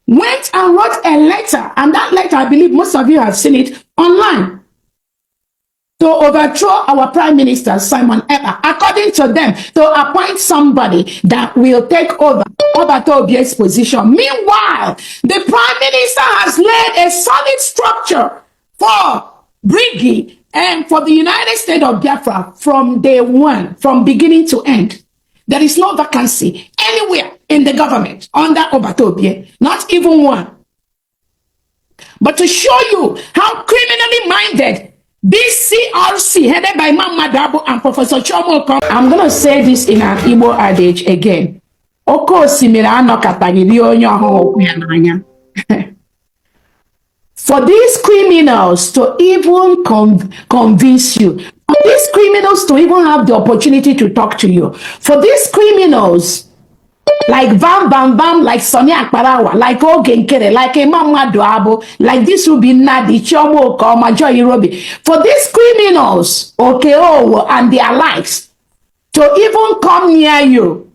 went and wrote a letter, and that letter, I believe most of you have seen it online, to overthrow our Prime Minister, Simon Ekpa, according to them, to appoint somebody that will take over Obatobie's position. Meanwhile, the Prime Minister has laid a solid structure for bringing and for the United States of Biafra from day one, from beginning to end. There is no vacancy anywhere in the government under Obatobie, not even one. But to show you how criminally minded this CRC, headed by Mama Dabo and Professor Chomo, I'm going to say this in an Igbo adage again. Oko simira no katagiri onyo ho yananya. For these criminals to even convince you, for these criminals to even have the opportunity to talk to you, for these criminals like Bam Bam Bam, like Sonia Akparawa, like Ogenkere, like Imam Maduabo, like this will be Nadi, Chomo, Majo Irobi. For these criminals, Okeo, and their likes, to even come near you,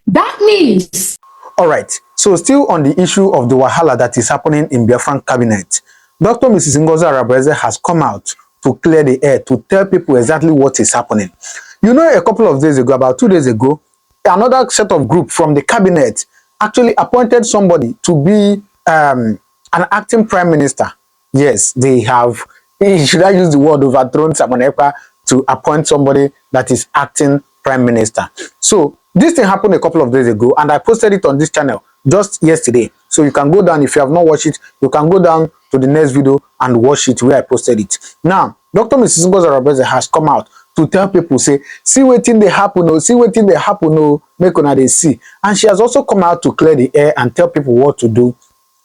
that means... All right, so still on the issue of the wahala that is happening in Biafran cabinet, Dr. Mrs. Ngozi Arabeze has come out to clear the air, to tell people exactly what is happening. You know, a couple of days ago, about 2 days ago, another set of group from the cabinet actually appointed somebody to be an acting prime minister. Yes, they have, should I use the word overthrown Simon Ekpa to appoint somebody that is acting prime minister. So this thing happened a couple of days ago, and I posted it on this channel just yesterday. So you can go down, if you have not watched it, you can go down to the next video and watch it where I posted it. Now, Dr. Mrs. Ngozi Arabeze has come out to tell people, say, see what thing they happen, oh, see what thing they happen, oh, make una they see. And she has also come out to clear the air and tell people what to do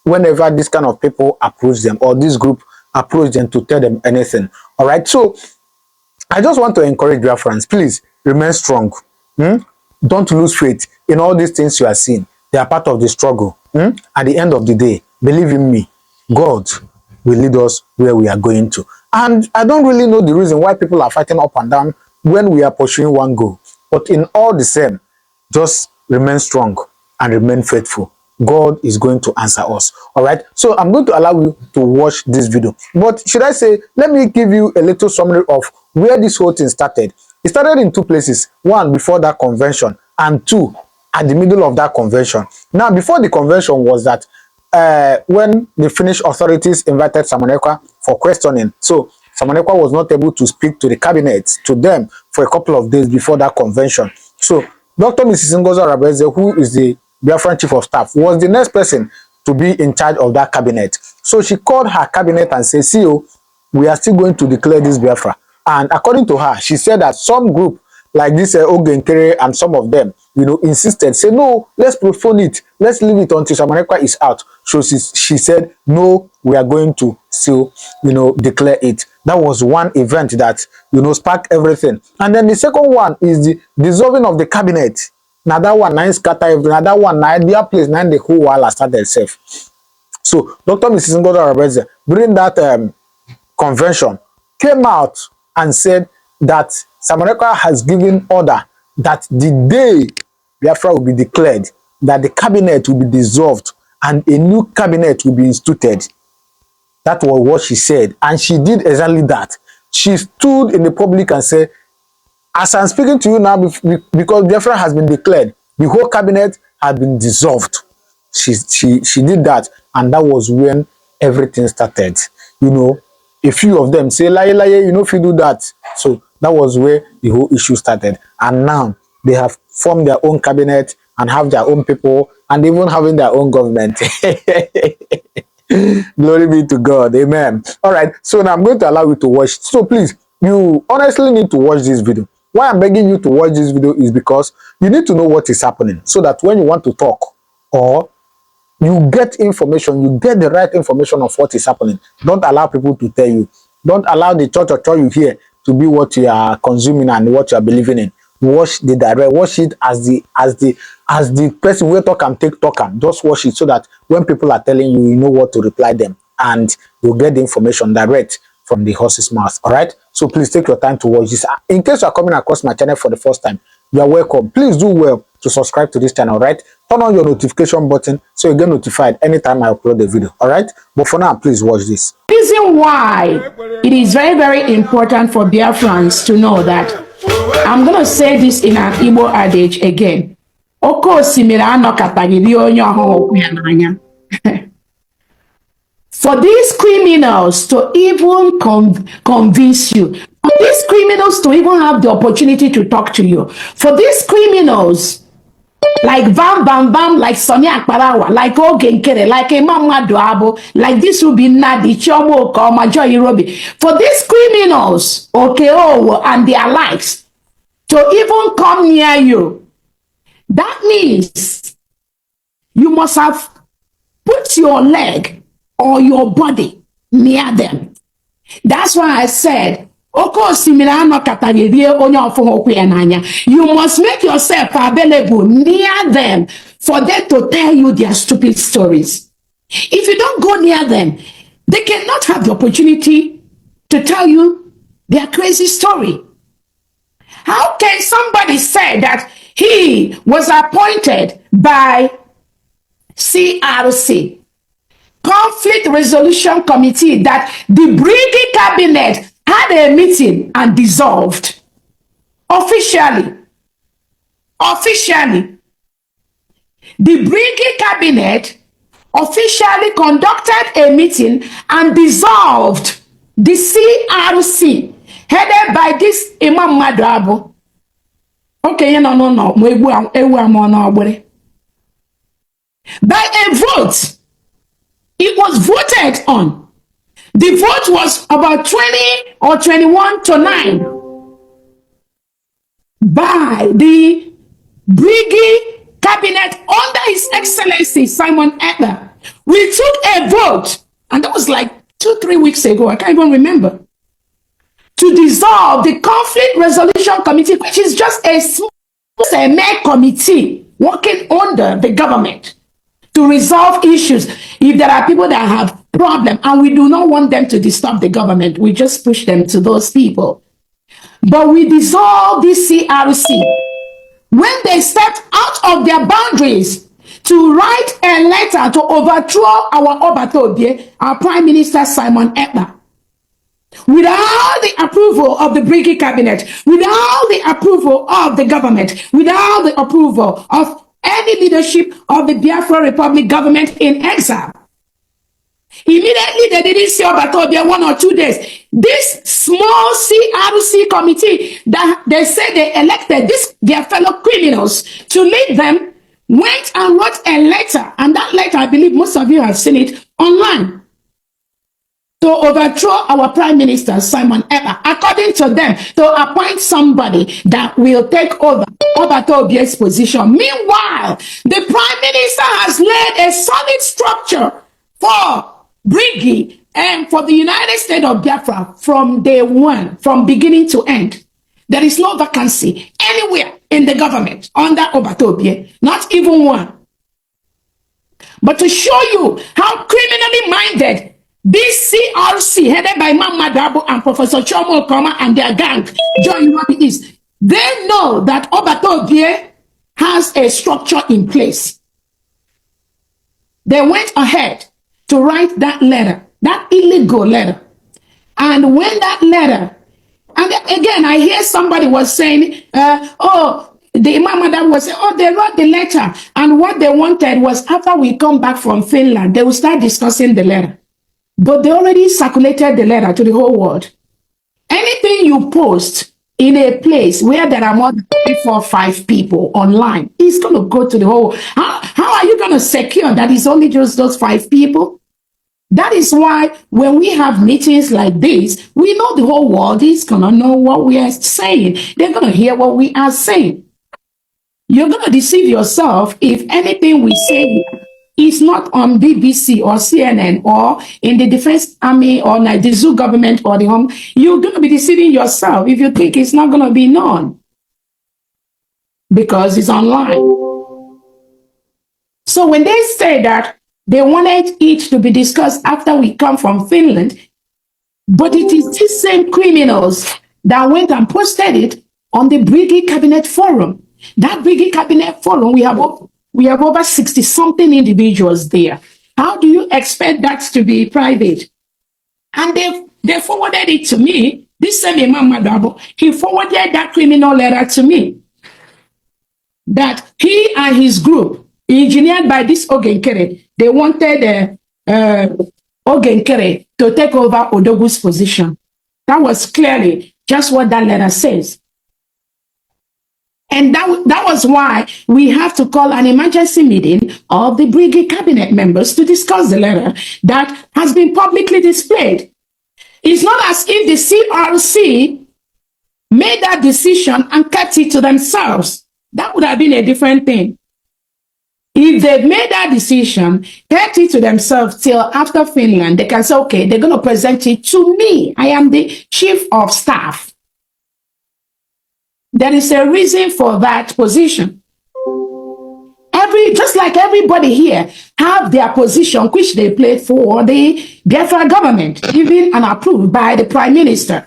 whenever this kind of people approach them, or this group approach them to tell them anything. All right, so I just want to encourage your friends, please remain strong. Don't lose faith in all these things you are seeing. They are part of the struggle. At the end of the day, believe in me, God will lead us where we are going to. And I don't really know the reason why people are fighting up and down when we are pursuing one goal. But in all the same, just remain strong and remain faithful. God is going to answer us. All right. So I'm going to allow you to watch this video. But should I say, let me give you a little summary of where this whole thing started. It started in two places. One, before that convention, and two, at the middle of that convention. Now, before the convention was that when the Finnish authorities invited Simon Ekpa for questioning. So Simon Ekpa was not able to speak to the cabinet, to them, for a couple of days before that convention. So Dr. Mrs. Ngozi Arabeze, who is the Biafran chief of staff, was the next person to be in charge of that cabinet. So she called her cabinet and said, CEO, we are still going to declare this Biafra. And according to her, she said that some group like this Ogenkere and some of them, you know, insisted, say, no, let's postpone it. Let's leave it until Simon Ekpa is out. So she said, no, we are going to still, you know, declare it. That was one event that, you know, sparked everything. And then the second one is the dissolving of the cabinet. Now that one, nine scatter everything. Now that one, nine their place, nine the whole world started itself. So Dr. Mrs. Ngozi Arabeze, during that convention, came out and said that Simon Ekpa has given order that the day Biafra will be declared, that the cabinet will be dissolved and a new cabinet will be instituted. That was what she said. And she did exactly that. She stood in the public and said, as I'm speaking to you now, because Biafra has been declared, the whole cabinet has been dissolved. She did that. And that was when everything started. You know, a few of them say, lie, you know, if you do that. So that was where the whole issue started. And now they have formed their own cabinet and have their own people and even having their own government. Glory be to God. Amen. All right. So now I'm going to allow you to watch. So please, you honestly need to watch this video. Why I'm begging you to watch this video is because you need to know what is happening so that when you want to talk or you get information, you get the right information of what is happening. Don't allow people to tell you. Don't allow the church or church you hear to be what you are consuming and what you are believing in. Watch the direct, watch it as the person will talk and take talk and just watch it so that when people are telling you, you know what to reply them and you'll get the information direct from the horse's mouth. All right. So please take your time to watch this. In case you are coming across my channel for the first time, you are welcome. Please do well to subscribe to this channel, right? Turn on your notification button so you get notified anytime I upload a video, all right? But for now, please watch this. Reason why it is very, very important for Biafrans to know that, I'm going to say this in an Igbo adage again. Oko osimiri anọkataghị rie onye ọhụrụ okwu ya n'anya. For these criminals to even convince you, for these criminals to even have the opportunity to talk to you, for these criminals like Bam Bam Bam, like Sonia Akparawa, like Oge Nkere, like Imam Maduabo, like this will be Nadi, Chomo, Majo Irobi. For these criminals, Okeo, and their likes, to even come near you, that means you must have put your leg or your body near them. That's why I said, you must make yourself available near them for them to tell you their stupid stories. If you don't go near them, they cannot have the opportunity to tell you their crazy story. How can somebody say that he was appointed by CRC, Conflict Resolution Committee, that the Brigade Cabinet had a meeting and dissolved officially? The Brigade Cabinet officially conducted a meeting and dissolved the CRC headed by this Imam Maduabo. Okay, no. By a vote, it was voted on. The vote was about 20 or 21 to 9 by the Brigade Cabinet under His Excellency Simon Ekpa. We took a vote, and that was like 2-3 weeks ago, I can't even remember, to dissolve the Conflict Resolution Committee, which is just a small committee working under the government to resolve issues. If there are people that have problems and we do not want them to disturb the government, we just push them to those people. But we dissolve this CRC when they stepped out of their boundaries to write a letter to overthrow our Overthrowed, our Prime Minister Simon Ekpa, without the approval of the Brigade Cabinet, without the approval of the government, without the approval of any leadership of the Biafran Republic government in exile. Immediately, they didn't see Overthrowed 1 or 2 days. This small CRC committee that they said they elected their fellow criminals to lead them went and wrote a letter, and that letter, I believe most of you have seen it online, to overthrow our Prime Minister Simon Ekpa, according to them, to appoint somebody that will take over Overthrowed's position. Meanwhile, the Prime Minister has laid a solid structure for Brigade and for the United States of Biafra from day one, from beginning to end. There is no vacancy anywhere in the government under Overthrowed, not even one. But to show you how criminally minded this CRC, headed by Imam Maduabo and Professor Chomo Okoma and their gang, John Iwabi, is, they know that Overthrowed has a structure in place. They went ahead to write that letter, that illegal letter. And when that letter, and again, I hear somebody was saying, the Imam Maduabo was saying, they wrote the letter. And what they wanted was, after we come back from Finland, they will start discussing the letter. But they already circulated the letter to the whole world. Anything you post in a place where there are more than 3, 4, 5 people online, it's going to go to the whole. How are you going to secure that it's only just those 5 people? That is why when we have meetings like this, we know the whole world is going to know what we are saying. They're going to hear what we are saying. You're going to deceive yourself if anything we say is not on BBC or CNN or in the Defense Army or the Zoo government or the home. You're going to be deceiving yourself if you think it's not going to be known because it's online. So when they say that they wanted it to be discussed after we come from Finland, but it is these same criminals that went and posted it on the Brigade Cabinet Forum. That Brigade Cabinet Forum, we have over 60 something individuals there. How do you expect that to be private? And they forwarded it to me. This same Imam Madabo, he forwarded that criminal letter to me. That he and his group, engineered by this Ogenkere, they wanted Ogenkere to take over Odogu's position. That was clearly just what that letter says. And that was why we have to call an emergency meeting of the Brigade Cabinet members to discuss the letter that has been publicly displayed. It's not as if the CRC made that decision and kept it to themselves. That would have been a different thing. If they made that decision, kept it to themselves till after Finland, they can say, okay, they're going to present it to me. I am the chief of staff. There is a reason for that position. Just like everybody here have their position, which they played for the Biafran government, given and approved by the Prime Minister.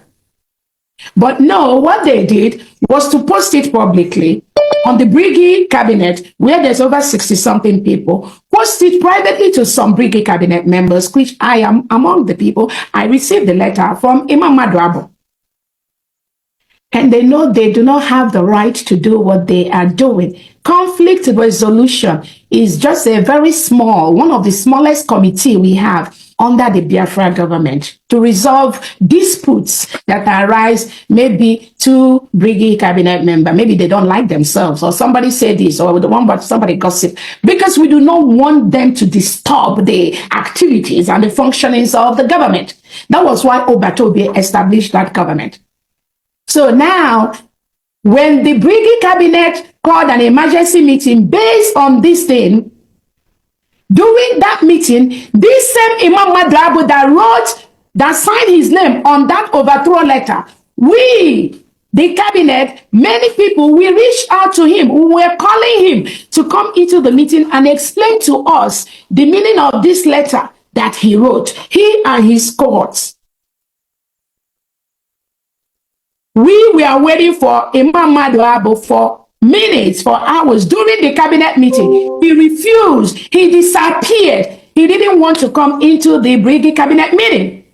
But no, what they did was to post it publicly on the Brigade Cabinet, where there's over 60-something people, post it privately to some Brigade Cabinet members, which I am among the people. I received the letter from Imam Madrabo. And they know they do not have the right to do what they are doing. Conflict resolution is just a very small, one of the smallest committee we have under the Biafra government to resolve disputes that arise, maybe two Brigade Cabinet member, maybe they don't like themselves, or somebody said this, or the one but somebody gossip, because we do not want them to disturb the activities and the functionings of the government. That was why Overthrowed established that government. So now, when the Brigade Cabinet called an emergency meeting based on this thing, during that meeting, this same Imam Madrabo that signed his name on that overthrow letter, we, the cabinet, many people, we reached out to him. We were calling him to come into the meeting and explain to us the meaning of this letter that he wrote, he and his cohorts. We were waiting for Imam Madrabo for minutes, for hours during the cabinet meeting. He refused. He disappeared. He didn't want to come into the Brigade Cabinet meeting.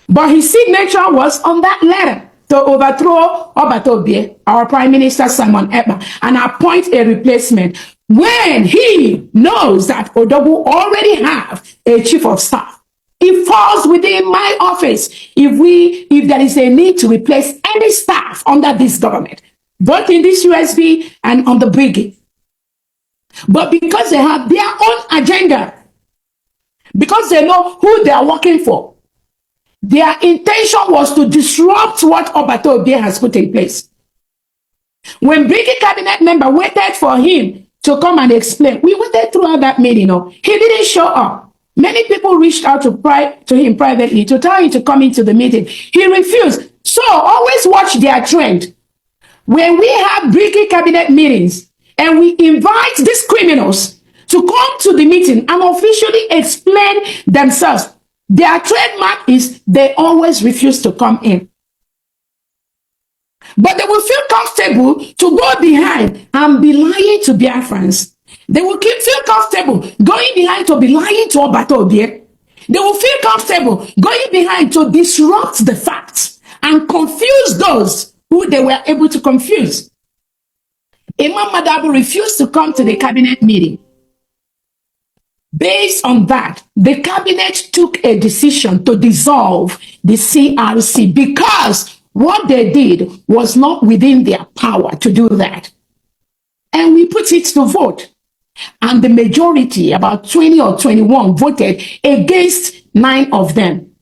But his signature was on that letter to overthrow Overthrowed, our Prime Minister Simon Ekpa, and appoint a replacement when he knows that Odogu already have a chief of staff. It falls within my office if there is a need to replace any staff under this government, both in this USB and on the Brigade. But because they have their own agenda, because they know who they are working for, their intention was to disrupt what Overthrowed has put in place. When Brigade Cabinet member waited for him to come and explain, we waited throughout that meeting. He didn't show up. Many people reached out to him privately to tell him to come into the meeting. He refused. So always watch their trend. When we have Brigade Cabinet meetings and we invite these criminals to come to the meeting and officially explain themselves, their trademark is they always refuse to come in. But they will feel comfortable to go behind and be lying to Biafrans. They will feel comfortable going behind to be lying to Overthrowed. They will feel comfortable going behind to disrupt the facts and confuse those who they were able to confuse. Imam Madrabo refused to come to the cabinet meeting. Based on that, the cabinet took a decision to dissolve the CRC because what they did was not within their power to do that. And we put it to vote. And the majority, about 20 or 21, voted against 9 of them.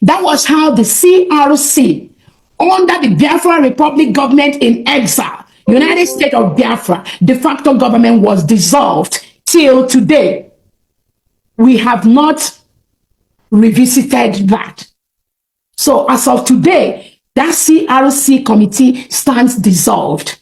That was how the CRC, under the Biafra Republic government in exile, United States of Biafra, de facto government, was dissolved till today. We have not revisited that. So as of today, that CRC committee stands dissolved.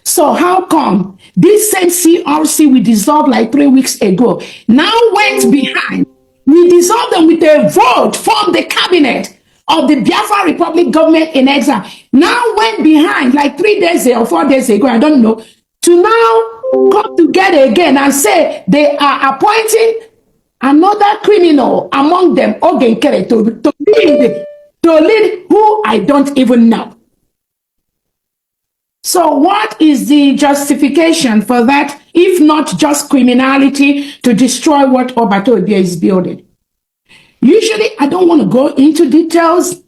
So how come this same CRC we dissolved like 3 weeks ago now went behind? We dissolved them with a vote from the cabinet of the Biafra Republic government in exile now went behind like 3 days or 4 days ago, I don't know, to now come together again and say they are appointing another criminal among them, Ogenkere, to lead who I don't even know. So what is the justification for that, if not just criminality to destroy what Obatobia is building? Usually, I don't want to go into details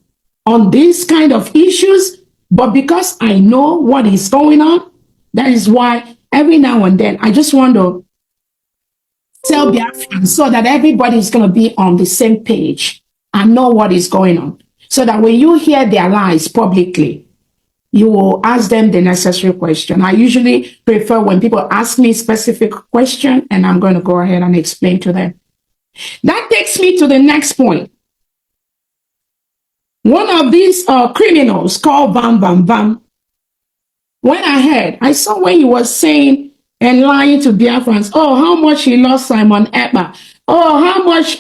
on these kind of issues, but because I know what is going on, that is why every now and then I just want to tell Biafran so that everybody is going to be on the same page and know what is going on. So that when you hear their lies publicly, you will ask them the necessary question. I usually prefer when people ask me specific question, and I'm going to go ahead and explain to them. That takes me to the next point. One of these criminals called Bam Bam Bam, when I saw when he was saying and lying to Biafrans, oh, how much he lost Simon Ekpa, oh, how much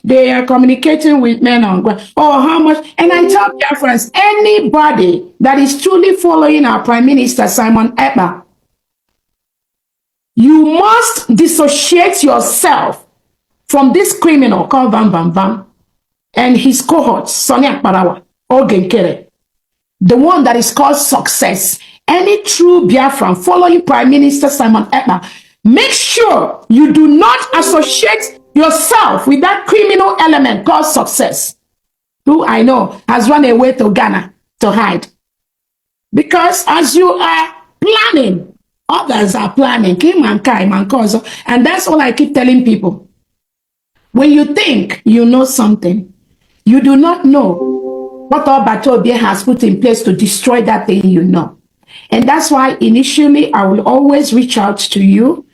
they are communicating with men on ground, oh, how much, and I tell Biafrans, anybody that is truly following our Prime Minister Simon Ekpa, you must dissociate yourself from this criminal called Bam Bam Bam and his cohorts, Sonia Parawa, Ogenkere, the one that is called success. Any true Biafran following Prime Minister Simon Ekpa, make sure you do not associate yourself with that criminal element called success, who I know has run away to Ghana to hide. Because as you are planning, others are planning, and that's all I keep telling people. When you think you know something, you do not know what Obatobia has put in place to destroy that thing you know. And that's why initially I will always reach out to you.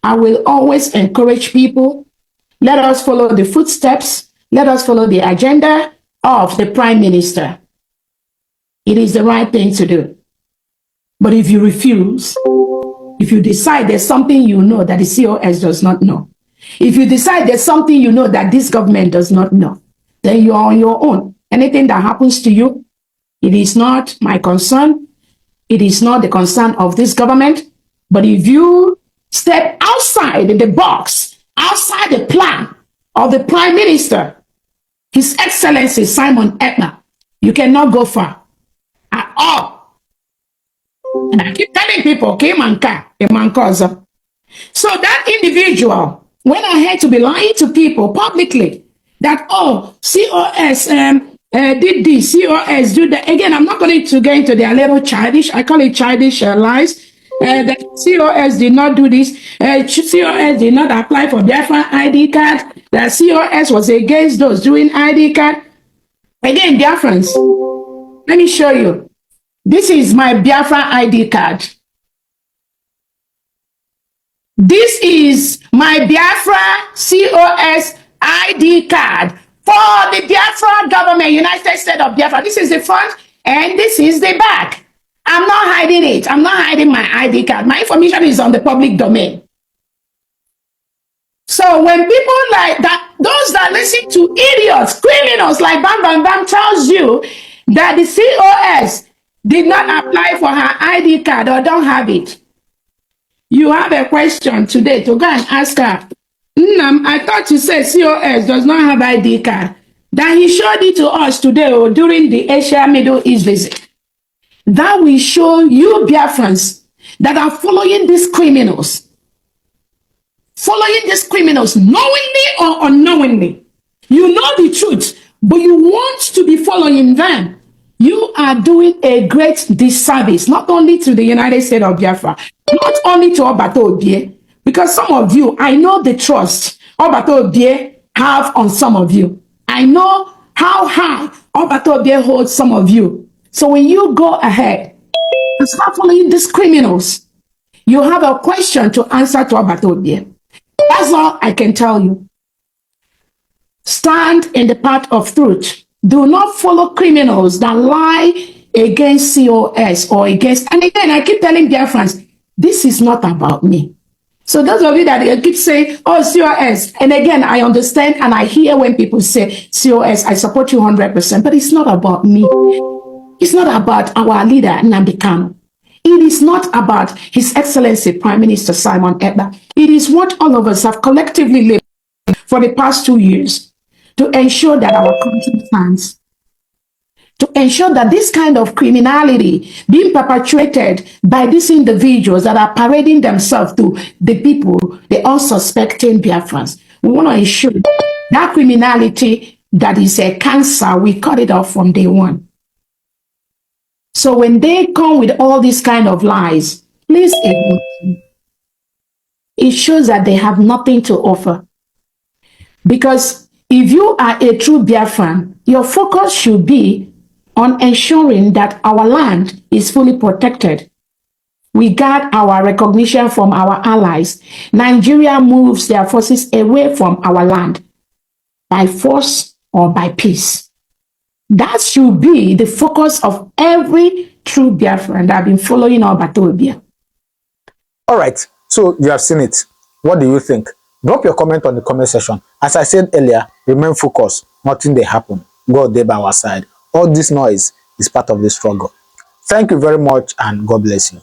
I will always encourage people. Let us follow the footsteps. Let us follow the agenda of the Prime Minister. It is the right thing to do. But if you refuse, if you decide there's something you know that the COS does not know, if you decide there's something you know that this government does not know, then you are on your own. Anything that happens to you, it is not my concern. It is not the concern of this government. But if you step outside the box, outside the plan of the Prime Minister, His Excellency Simon Ekpa, you cannot go far at all. And I keep telling people, so that individual went ahead to be lying to people publicly that, oh, COS did this, COS do that. Again, I'm not going to get into their little childish, I call it childish lies. That COS did not do this. COS did not apply for Biafran ID card. That COS was against those doing ID card. Again, Biafrans, let me show you. This is my Biafran ID card. This is my Biafra COS ID card for the Biafra government, United States of Biafra. This is the front and this is the back. I'm not hiding it. I'm not hiding my ID card. My information is on the public domain. So when people like that, those that listen to idiots, criminals like Bam Bam Bam tells you that the COS did not apply for her ID card or don't have it, you have a question today to go and ask her, I thought you said COS does not have ID card. That he showed it to us today or during the Asia Middle East visit. That will show you Biafrans that are following these criminals. Following these criminals knowingly or unknowingly. You know the truth, but you want to be following them. You are doing a great disservice, not only to the United States of Biafra, not only to Obatobia, because some of you, I know the trust Obatobia have on some of you. I know how high Obatobia holds some of you. So when you go ahead and start following these criminals, you have a question to answer to Obatobia. That's all I can tell you. Stand in the path of truth. Do not follow criminals that lie against COS or against, and again, I keep telling Biafrans, this is not about me. So those of you that keep saying, oh, COS, and again, I understand and I hear when people say, COS, I support you 100%, but it's not about me. It's not about our leader, Nnamdi Kanu. It is not about His Excellency Prime Minister Simon Ekpa. It is what all of us have collectively lived for the past 2 years to ensure that our country stands, to ensure that this kind of criminality being perpetrated by these individuals that are parading themselves to the people, the unsuspecting Biafrans, we want to ensure that criminality that is a cancer, we cut it off from day one. So when they come with all these kind of lies, please ignore them. It shows that they have nothing to offer. Because if you are a true Biafran, your focus should be on ensuring that our land is fully protected. We got our recognition from our allies. Nigeria moves their forces away from our land by force or by peace. That should be the focus of every true Biafran that have been following our Batobia. All right, so you have seen it. What do you think? Drop your comment on the comment section. As I said earlier, remain focused. Nothing they happen. God there by our side. All this noise is part of the struggle. Thank you very much and God bless you.